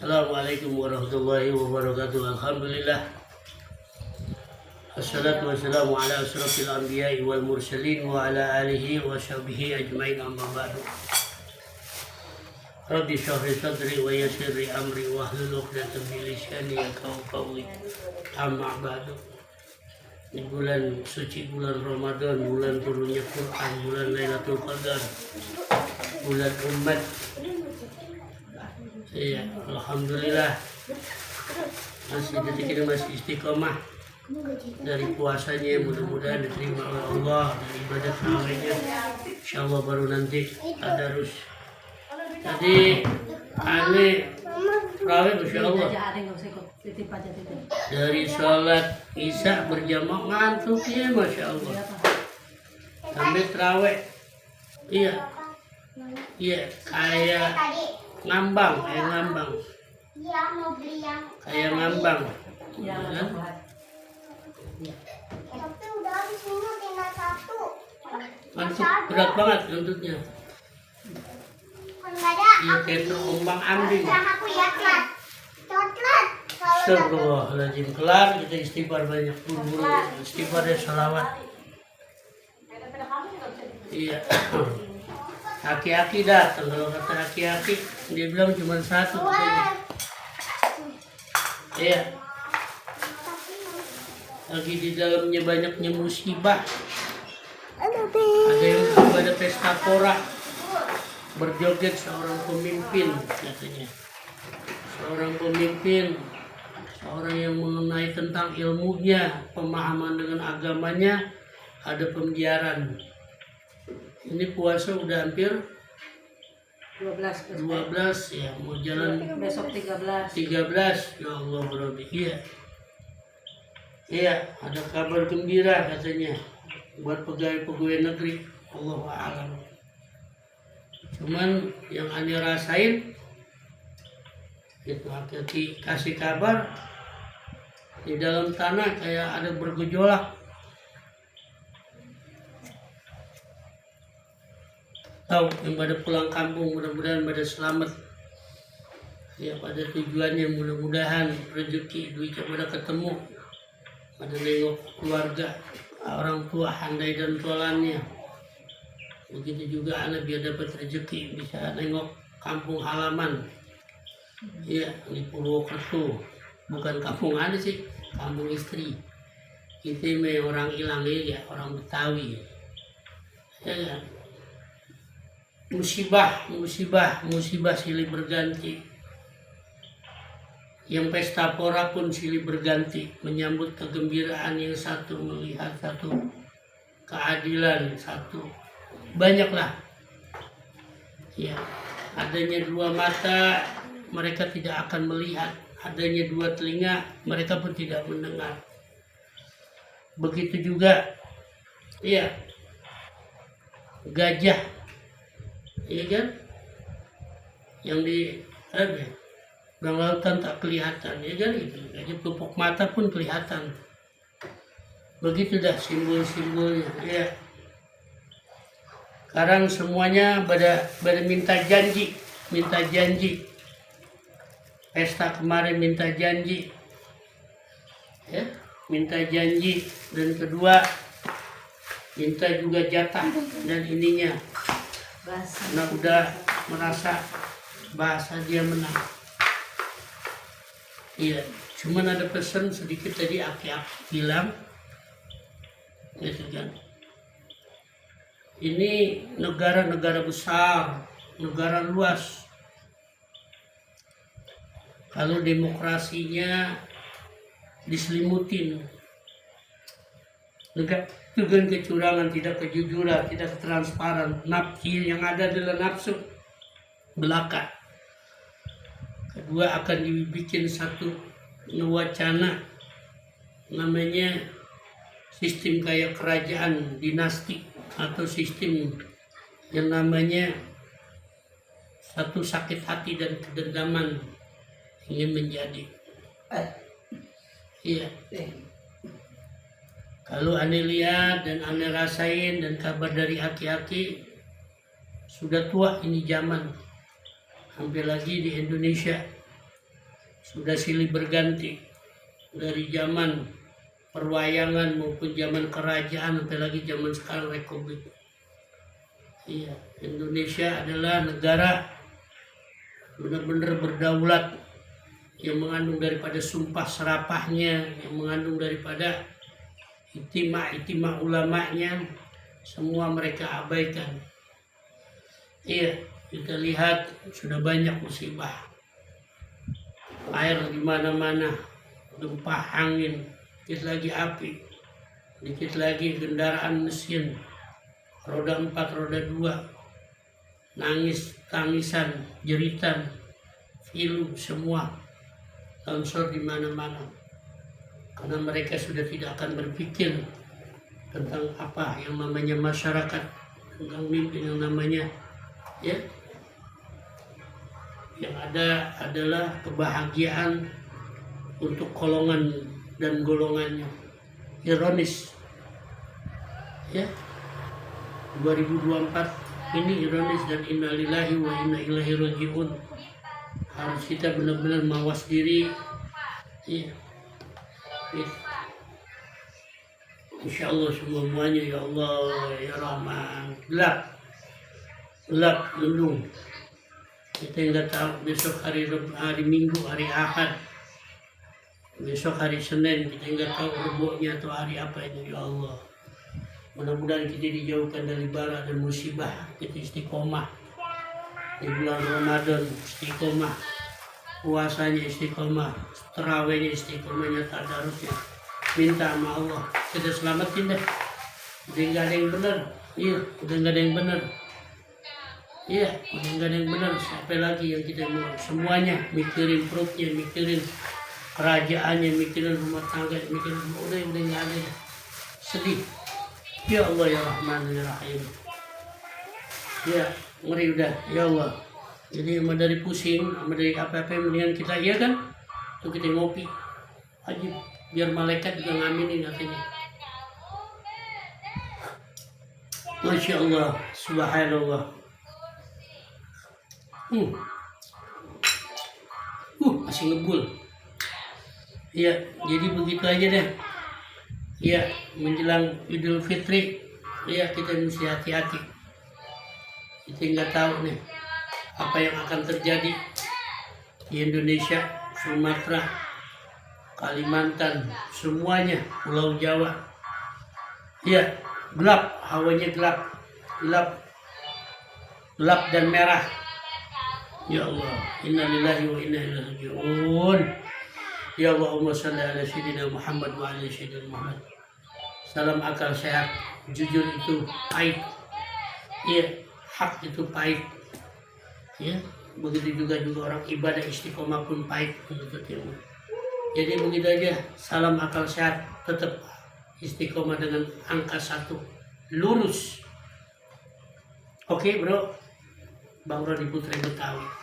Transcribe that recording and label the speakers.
Speaker 1: Assalamualaikum warahmatullahi wabarakatuh. Alhamdulillah. Assalatu wassalamu ala asrafil anbiya'i wal mursalin wa ala alihi wa sahbihi ajmain, amma ba'du. Rabbi shrah li sadri wa yassir li amri wahlul 'uqdatam min lisani yafqahu qawli. Amma ba'du. Di bulan suci, bulan Ramadan, bulan turunnya Quran, bulan Lailatul Qadar, bulan umat. Iya, alhamdulillah masih detik ini masih istiqomah dari puasanya. Mudah-mudahan diterima oleh Allah dan ibadah tarawihnya. Insyaallah baru nanti tadarus. Tadi aneh tarawih insyaallah dari sholat isya berjamaah ngantuk ya, masya Allah, sampai tarawih. Iya kayak ngambang.
Speaker 2: Iya, mau beli yang
Speaker 1: Kayak ngambang.
Speaker 3: Iya,
Speaker 1: Ya.
Speaker 2: tapi udah habis minum tinggal satu.
Speaker 1: Ngantuk berat banget nuntutnya.
Speaker 2: Kan nggak ada.
Speaker 1: Iya kayak terombang ambing.
Speaker 2: Yang aku ya coklat. Coklat.
Speaker 1: Astagfirullahaladzim. Kelar kita istighfar banyak, buru-buru istighfar dan sholawat. Iya. Aki-aki datang. Kalau kata aki-aki dia bilang cuma satu katanya. Iya. Lagi di dalamnya banyaknya musibah. Ada yang pada pesta pora, berjoget seorang pemimpin katanya. Seorang pemimpin, seorang yang mengenai tentang ilmunya, pemahaman dengan agamanya, ada pembiaran. Ini puasa udah hampir
Speaker 3: 12
Speaker 1: ya, mau jalan
Speaker 3: besok 13.
Speaker 1: 13. Ya Allah berarti iya, ada kabar gembira katanya buat pegawai-pegawai negeri. Allahu a'lam. Cuman yang aneh rasain itu hati-hati kasih kabar di dalam tanah kayak ada bergejolak. Tahu yang pada pulang kampung, mudah-mudahan pada selamat ya pada tujuannya. Mudah-mudahan rezeki duitnya pada ketemu, pada nengok keluarga, orang tua handai dan tolannya. Begitu juga anak biar dapat rezeki bisa nengok kampung halaman. Iya, di Purwokerto, bukan kampung ada sih, kampung istri. Kita mah orang hilang ya, orang Betawi. Ya kan? Musibah silih berganti. Yang pesta pora pun silih berganti, menyambut kegembiraan yang satu, melihat satu keadilan satu. Banyaklah. Ya, adanya dua mata mereka tidak akan melihat, adanya dua telinga mereka pun tidak mendengar. Begitu juga ya gajah, iya kan, yang di bang lautan tak kelihatan, ya kan, itu gajah pupuk mata pun kelihatan. Begitu dah simbol-simbolnya ya. Sekarang semuanya pada minta janji. Pesta kemarin minta janji ya, minta janji. Dan kedua minta juga jatah dan ininya, karena udah merasa bahasa dia menang. Iya, cuman ada pesan sedikit tadi aki-aki bilang gitu kan, ini negara besar, negara luas, kalau demokrasinya diselimutin dengan kecurangan, tidak kejujuran, tidak transparan, nafsu yang ada adalah nafsu belaka. Kedua, akan dibikin satu wacana namanya sistem kayak kerajaan dinasti, atau sistem yang namanya satu sakit hati dan kedendaman ingin menjadi. Iya. Kalau aneh lihat dan aneh rasain dan kabar dari aki-aki, sudah tua ini zaman. Hampir lagi di Indonesia sudah silih berganti dari zaman perwayangan maupun zaman kerajaan, apalagi zaman sekarang republik. Iya, Indonesia adalah negara benar-benar berdaulat, yang mengandung daripada sumpah serapahnya, yang mengandung daripada ijtima ulamanya, semua mereka abaikan. Iya, kita lihat sudah banyak musibah, air di mana-mana, gempa angin, dikit lagi api, dikit lagi kendaraan mesin, roda 4, roda 2, nangis, tangisan, jeritan, filu, semua longsor di mana-mana. Karena mereka sudah tidak akan berpikir tentang apa yang namanya masyarakat, tentang mimpi yang namanya ya. Yang ada adalah kebahagiaan untuk golongan dan golongannya. Ironis ya, 2024 ini ironis, dan innalillahi wa inna ilaihi rajiun. Harus kita benar-benar mawas diri ya. Insya Allah semuanya, ya Allah ya Rahman. Gelap mendung, kita nggak tahu besok hari Minggu, hari Ahad, besok hari Senin, kita nggak tahu rebuknya atau hari apa itu. Ya Allah, mudah-mudahan kita dijauhkan dari bala dan musibah. Kita istiqomah di bulan Ramadan, istiqomah puasanya, istiqomah tarawihnya, istiqomahnya, tadarusnya. Minta sama Allah kita selamatin deh. Udah nggak ada yang benar, iya, udah nggak ada yang benar. Iya, udah nggak ada yang benar. Sampai lagi yang kita mau, semuanya mikirin perutnya, mikirin kerajaannya, mikirin rumah tangga, mikirin udah nggak ada. Sedih. Ya Allah ya Rahman ya Rahim. Ya, ngeri udah, ya Allah. Jadi sama dari pusing, sama dari apa-apa, mendingan kita, iya kan, tuh kita ngopi aja, biar malaikat juga ngaminin hatinya. Masya Allah, subhanallah. Masih ngebul. Iya, jadi begitu aja deh. Iya, menjelang Idul Fitri, iya kita mesti hati-hati. Kita nggak tahu nih apa yang akan terjadi di Indonesia, Sumatera, Kalimantan, semuanya, Pulau Jawa. Iya, gelap, hawanya gelap dan merah. Ya Allah, innalillahi wa inna ilaihi raji'un. Ya Allahumma shalli ala sayyidina Muhammad wa ala sayyidina Muhammad. Salam akal sehat. Jujur itu pahit. Iya, hak itu pahit. Ya, begitu juga orang ibadah istiqomah pun pahit. Jadi begitu aja. Salam akal sehat, tetap istiqomah dengan angka 1, lurus. Oke bro, Bang Rodi Putri Betawi.